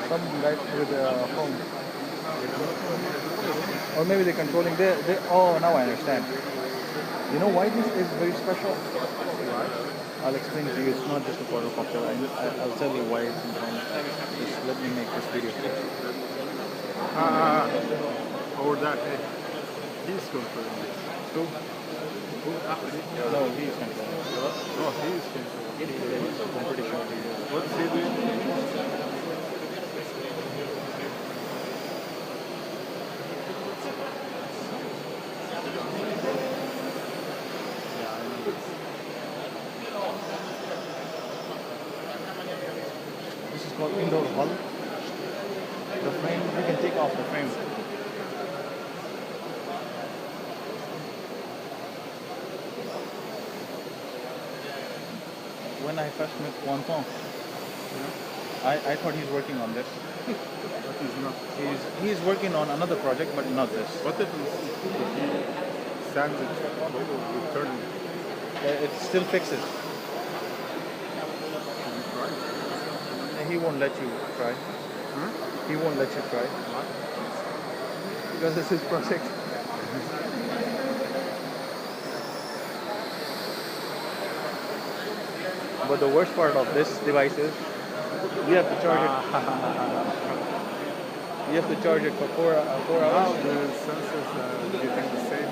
Some guy with a phone. Or maybe they're controlling. Oh, now I understand. You know why this is very special? I'll explain to you. It's not just a quadrocopter. I'll tell you why it's important. Just let me make this video first. Or that, hey, he's controlling this. Who? No, he's controlling. Oh, he's controlling. I'm pretty sure he is. What's he doing? This is called indoor hull. The frame, you can take off the frame. When I first met Quanton, I thought he's working on this. But he's not. He's working on another project, but not this. What if he sands it with turning? It still fixes. Should we try? He won't let you try. He won't let you try. What? Because it's his project. But the worst part of this device is you have to charge it. You have to charge it for 4 Now hours. the sensors getting the same.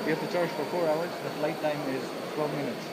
You have to charge for 4 hours. The flight time is 12 minutes.